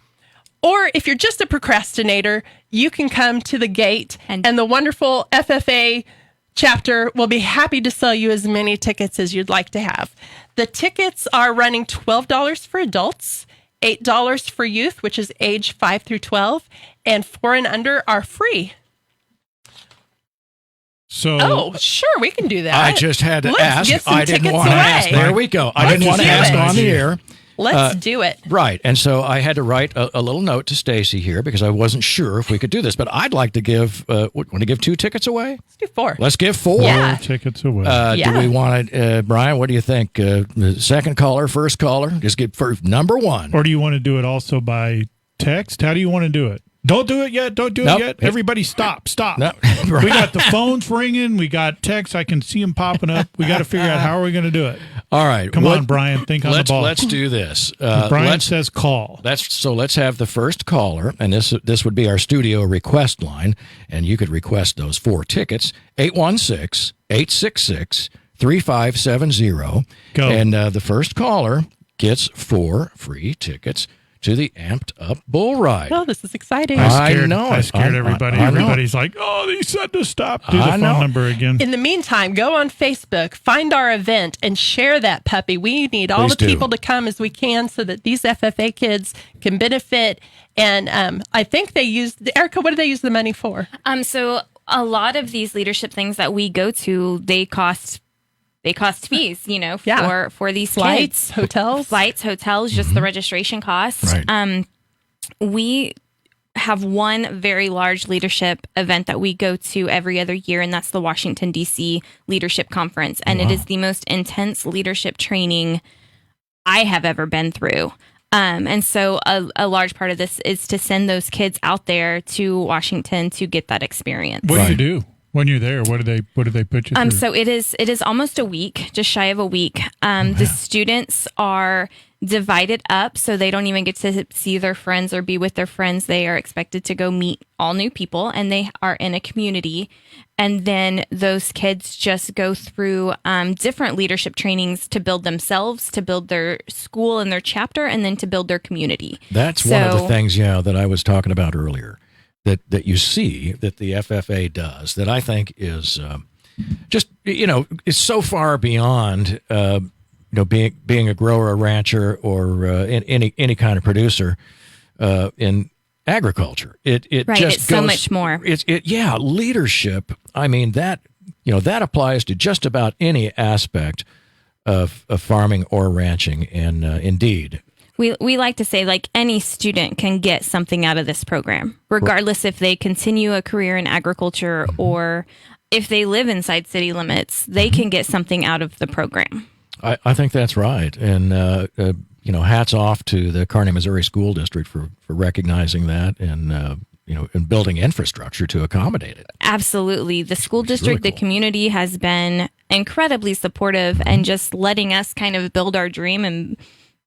S10: Or if you're just a procrastinator, you can come to the gate, and the wonderful FFA chapter will be happy to sell you as many tickets as you'd like to have. The tickets are running $12 for adults, $8 for youth, which is age 5 through 12, and 4 and under are free.
S3: So,
S10: sure, we can do that.
S2: I just had to
S10: Let's
S2: ask.
S10: get some
S2: I didn't
S10: tickets
S2: want to
S10: away.
S2: ask. There we go. I didn't want to ask on the air.
S10: Let's do it.
S2: Right. And so I had to write a little note to Stacie here because I wasn't sure if we could do this. But I'd like to give, want to give 2 tickets away?
S10: Let's do 4.
S2: Let's give 4.
S10: Yeah.
S3: 4 tickets away.
S2: Do we want to, Brian, what do you think? The second caller, first caller? Just give first, number 1.
S3: Or do you want to do it also by text? How do you want to do it? Don't do it yet. Don't do it yet. Everybody stop.
S2: No.
S3: We got the phones ringing. We got texts. I can see them popping up. We got to figure out how are we going to do it.
S2: All right.
S3: Come on, Brian. Think on the ball.
S2: Let's do this.
S3: Brian says call.
S2: Let's have the first caller, and this would be our studio request line, and you could request those 4 tickets, 816-866-3570.
S3: Go.
S2: And the first caller gets 4 free tickets to the Amped Up Bull Ride.
S10: Oh, this is exciting.
S2: I know.
S3: I scared everybody. Everybody's like, oh, they said to stop. Do the phone number again.
S10: In the meantime, go on Facebook, find our event, and share that puppy. We need all the people to come as we can so that these FFA kids can benefit. And I think they Erica, what do they use the money for?
S5: So a lot of these leadership things that we go to, they cost fees, for these
S10: flights,
S5: kids. Flights, hotels, just the registration costs.
S2: Right.
S5: We have one very large leadership event that we go to every other year, and that's the Washington, D.C. Leadership Conference. And it is the most intense leadership training I have ever been through. And so a large part of this is to send those kids out there to Washington to get that experience.
S3: What do you do? When you're there, what do they put you through?
S5: So it is almost a week, just shy of a week. The students are divided up, so they don't even get to see their friends or be with their friends. They are expected to go meet all new people, and they are in a community. And then those kids just go through different leadership trainings to build themselves, to build their school and their chapter, and then to build their community.
S2: That's one of the things, that I was talking about earlier. That you see that the FFA does that I think is just is so far beyond being a grower, a rancher, or any kind of producer in agriculture. It
S5: right,
S2: just
S5: it's
S2: goes,
S5: so much more.
S2: Leadership. I mean that applies to just about any aspect of farming or ranching, and indeed.
S5: We like to say, like, any student can get something out of this program, regardless if they continue a career in agriculture or if they live inside city limits, they can get something out of the program.
S2: I think that's right. And, hats off to the Kearney, Missouri School District for recognizing that and, and building infrastructure to accommodate it.
S5: Absolutely. The school district, the community has been incredibly supportive and just letting us kind of build our dream and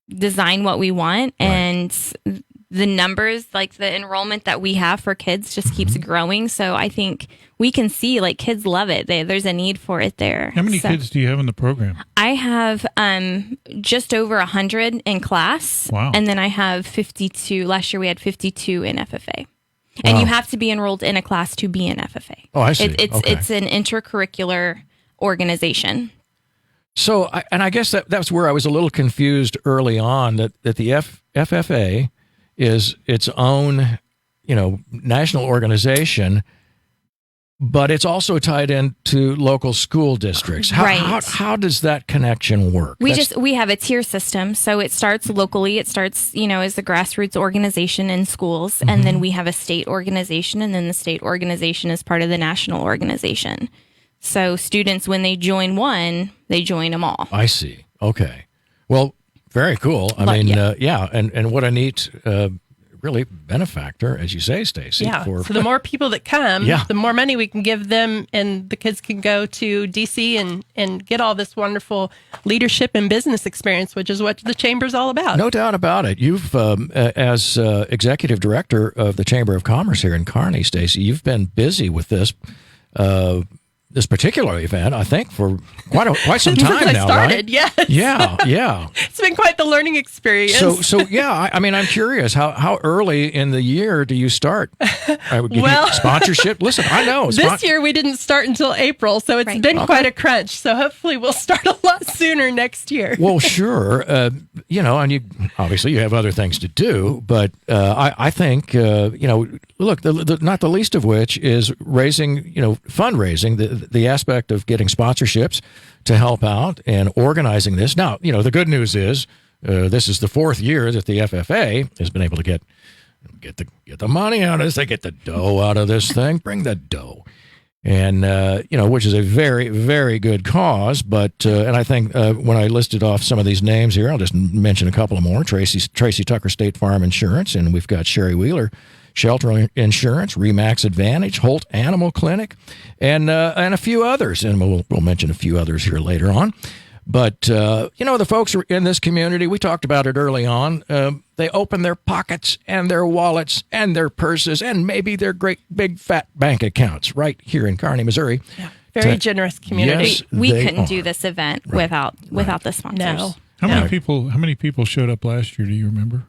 S5: design what we want.
S2: Right.
S5: And the numbers, like the enrollment that we have for kids just keeps growing. So I think we can see, like, kids love it. There's a need for it there.
S3: How many kids do you have in the program?
S5: I have just over 100 in class.
S3: Wow.
S5: And then I have 52. Last year we had 52 in FFA. And you have to be enrolled in a class to be in FFA.
S2: Oh, I see.
S5: It's an intercurricular organization.
S2: So, I guess that's where I was a little confused early on, that the FFA is its own, national organization, but it's also tied into local school districts. How does that connection work?
S5: We have a tier system. So it starts locally. It starts, as a grassroots organization in schools. And then we have a state organization. And then the state organization is part of the national organization. So students, when they join one, they join them all.
S2: I see. Okay. Well, very cool. And what a neat, really benefactor, as you say, Stacie.
S10: Yeah. So the more people that come, the more money we can give them, and the kids can go to DC and get all this wonderful leadership and business experience, which is what the Chamber's all about.
S2: No doubt about it. You've, as executive director of the Chamber of Commerce here in Kearney, Stacie, you've been busy with this. this particular event, I think, for quite some time
S10: Since
S2: now,
S10: I started,
S2: right?
S10: yes.
S2: Yeah.
S10: It's been quite the learning experience.
S2: So yeah, I mean, I'm curious, how early in the year do you start? I would give you sponsorship. Listen, I know.
S10: This year we didn't start until April, so it's been quite a crunch. So hopefully we'll start a lot sooner next year.
S2: Well, sure. And you obviously you have other things to do, but I think, look, not the least of which is raising, fundraising, the aspect of getting sponsorships to help out and organizing this. Now, the good news is this is the fourth year that the FFA has been able to get the money out of this. They get the dough out of this thing. Bring the dough. And, which is a very, very good cause. But, and I think when I listed off some of these names here, I'll just mention a couple of more. Tracy Tucker State Farm Insurance, and we've got Sherry Wheeler Shelter Insurance, Remax Advantage, Holt Animal Clinic, and a few others. And we'll mention a few others here later on. But, the folks in this community, we talked about it early on, they open their pockets and their wallets and their purses and maybe their great big fat bank accounts right here in Kearney, Missouri.
S10: Yeah. Very generous community.
S2: Yes,
S5: we couldn't do this event without the sponsors.
S10: No.
S3: How many people showed up last year? Do you remember?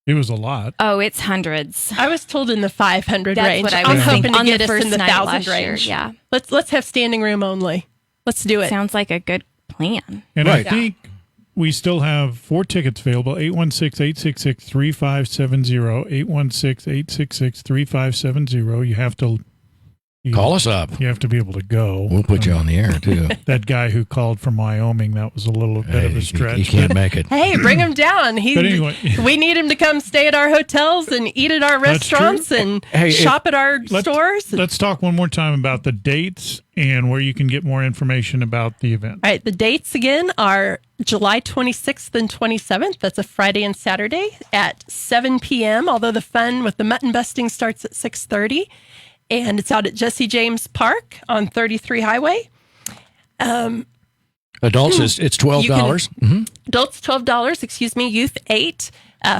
S3: It was a lot.
S5: Oh, it's hundreds.
S10: I was told in the 500
S5: That's
S10: range.
S5: what I
S10: I'm
S5: was
S10: hoping
S5: thinking
S10: to
S5: on
S10: get
S5: the
S10: us
S5: first
S10: in the
S5: night
S10: 1,000
S5: last year,
S10: range.
S5: yeah.
S10: Let's have standing room only. Let's do it.
S5: Sounds like a good plan.
S3: And I think we still have 4 tickets available. 816-866-3570. 816-866-3570. You have to
S2: call us up.
S3: You have to be able to go.
S2: We'll put you on the air, too.
S3: That guy who called from Wyoming, that was a little bit of a stretch.
S2: He can't make it.
S10: Hey, bring him down.
S3: But anyway.
S10: We need him to come stay at our hotels and eat at our restaurants and shop at our stores.
S3: Let's talk one more time about the dates and where you can get more information about the event.
S10: All right, the dates again are July 26th and 27th. That's a Friday and Saturday at 7 p.m., although the fun with the mutton busting starts at 6:30. And it's out at Jesse James Park on 33 Highway.
S2: Adults, it's $12.
S10: Adults, $12, youth, $8.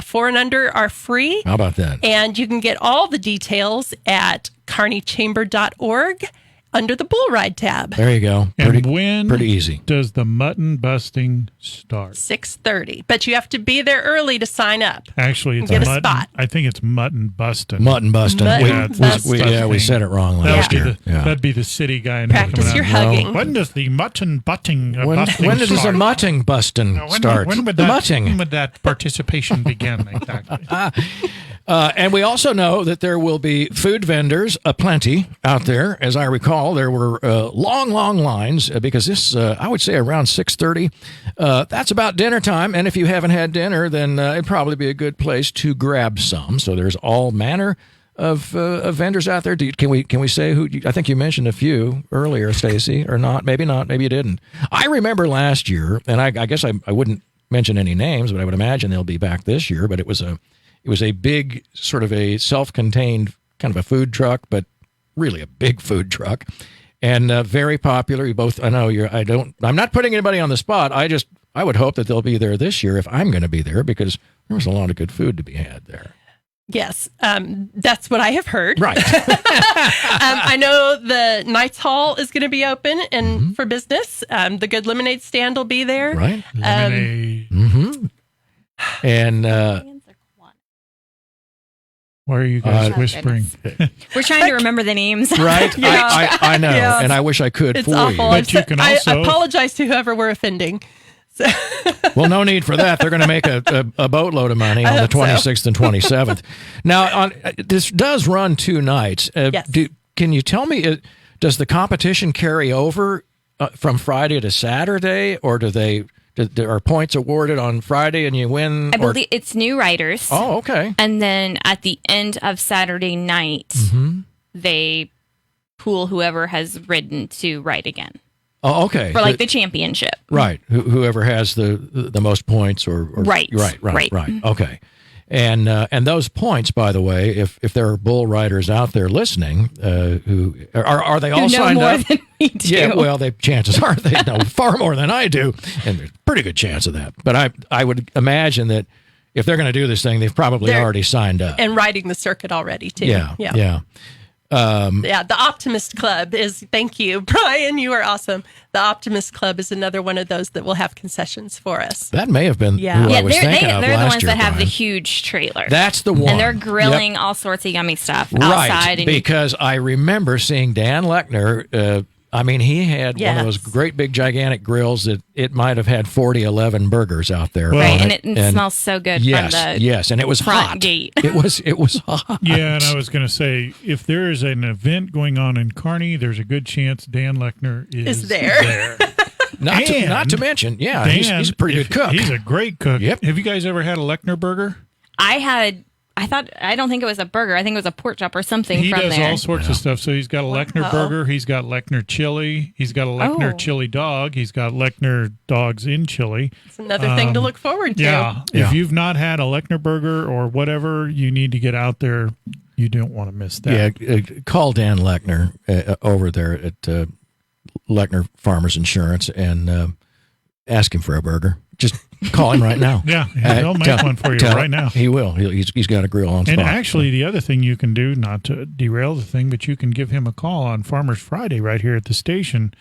S10: 4 and under are free.
S2: How about that?
S10: And you can get all the details at kearneychamber.org under the Bull Ride tab.
S2: There you go. Pretty easy.
S3: Does the mutton busting start?
S10: 6:30. But you have to be there early to sign up.
S3: Actually, it's
S10: get
S3: mutton,
S10: a spot.
S3: I think it's mutton busting.
S2: Mutton busting. We said it wrong last year.
S3: That'd be the city guy.
S10: Practice your hugging.
S3: When does the mutton busting
S2: when does the mutton busting start?
S3: When would that participation begin exactly?
S2: And we also know that there will be food vendors aplenty out there. As I recall, there were long lines because this, I would say, around 6:30. That's about dinner time, and if you haven't had dinner, then it'd probably be a good place to grab some. So there's all manner of vendors out there. Can we say who? I think you mentioned a few earlier, Stacie, or not? Maybe not. Maybe you didn't. I remember last year, and I guess I wouldn't mention any names, but I would imagine they'll be back this year. But it was a big sort of a self-contained kind of a food truck, but really a big food truck, and very popular. You both, I know I'm not putting anybody on the spot. I would hope that they'll be there this year if I'm going to be there because there was a lot of good food to be had there.
S10: Yes, that's what I have heard.
S2: Right.
S10: I know the Knights Hall is going to be open and for business. The Good Lemonade stand will be there.
S2: Right.
S3: Lemonade.
S2: And
S3: why are you guys whispering?
S5: We're trying to remember the names.
S2: Right? I know, and I wish I could
S10: it's
S2: for
S10: awful.
S2: you.
S3: But you can also...
S10: I apologize to whoever we're offending. So.
S2: Well, no need for that. They're going to make a boatload of money on the 26th and 27th. Now, this does run 2 nights.
S10: Yes.
S2: Can you tell me, does the competition carry over from Friday to Saturday, or are points awarded on Friday and you win?
S5: I believe it's new riders.
S2: Oh, okay.
S5: And then at the end of Saturday night, they pool whoever has ridden to ride again.
S2: Oh, okay.
S5: For like the championship.
S2: Right. Whoever has the most points or
S5: Right.
S2: Okay. And those points, by the way, if there are bull riders out there listening, who are they all
S5: who know
S2: signed
S5: more
S2: up?
S5: Than we do.
S2: Yeah, well, chances are they know far more than I do, and there's a pretty good chance of that. But I would imagine that if they're going to do this thing, they've probably already signed up
S10: and riding the circuit already too.
S2: Yeah.
S10: The Optimist Club is, thank you, Brian, you are awesome. The Optimist Club is another one of those that will have concessions for us.
S2: That may have been who I was thinking of
S5: they're the
S2: last
S5: ones
S2: year,
S5: that have the
S2: Brian.
S5: huge trailer.
S2: That's the one.
S5: And they're grilling all sorts of yummy stuff
S2: right,
S5: outside. And
S2: because I remember seeing Dan Lechner. He had one of those great big gigantic grills that it might have had 11 burgers out there.
S5: Right, and it smells so good
S2: yes,
S5: from the
S2: yes, and it was
S5: front
S2: hot.
S5: gate.
S2: It was hot.
S3: Yeah, and I was going to say, if there is an event going on in Kearney, there's a good chance Dan Lechner is
S10: there.
S2: Not to mention,
S3: Dan,
S2: he's a pretty good cook.
S3: He's a great cook.
S2: Yep.
S3: Have you guys ever had a Lechner burger?
S5: I don't think it was a burger. I think it was a pork chop or something
S3: He
S5: from
S3: does
S5: there.
S3: all sorts of stuff. So he's got a Lechner burger. He's got Lechner chili. He's got a Lechner chili dog. He's got Lechner dogs in chili.
S10: It's another thing to look forward to.
S3: Yeah. If you've not had a Lechner burger or whatever, you need to get out there. You don't want to miss that.
S2: Yeah, call Dan Lechner over there at Lechner Farmers Insurance and ask him for a burger. Just call him right now.
S3: Yeah, he'll make one for you right now.
S2: He will. He's got a grill on spot.
S3: And actually, the other thing you can do, not to derail the thing, but you can give him a call on Farmers Friday right here at the station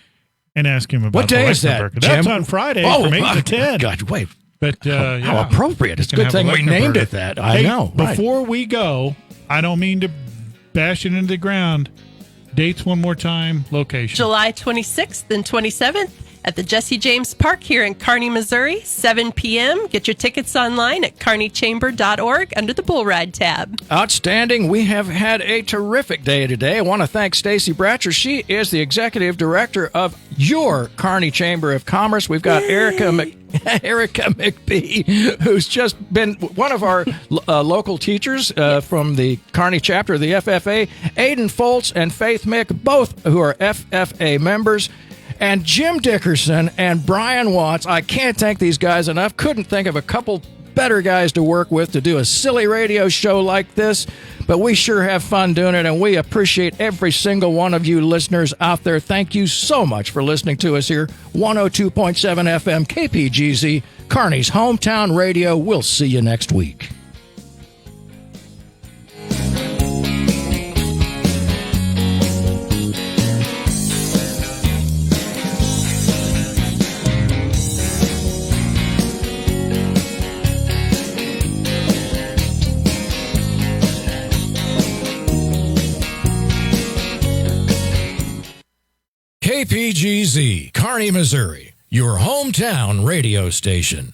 S3: and ask him about
S2: what day
S3: the
S2: is that,
S3: burger.
S2: Jim?
S3: That's on Friday from 8 to 10.
S2: God, wait.
S3: But
S2: how appropriate. It's a good thing we named it that. I know. Right.
S3: Before we go, I don't mean to bash it into the ground. Dates one more time, location.
S10: July 26th and 27th. At the Jesse James Park here in Kearney, Missouri, 7 p.m. Get your tickets online at kearneychamber.org under the Bull Ride tab.
S2: Outstanding. We have had a terrific day today. I want to thank Stacie Bratcher. She is the executive director of your Kearney Chamber of Commerce. We've got Erica McBee, who's just been one of our local teachers from the Kearney chapter of the FFA. Aidyn Foltz and Faith Mick, both who are FFA members. And Jim Dickerson and Brian Watts. I can't thank these guys enough. Couldn't think of a couple better guys to work with to do a silly radio show like this. But we sure have fun doing it, and we appreciate every single one of you listeners out there. Thank you so much for listening to us here. 102.7 FM KPGZ, Kearney's hometown radio. We'll see you next week. KPGZ, Kearney, Missouri, your hometown radio station.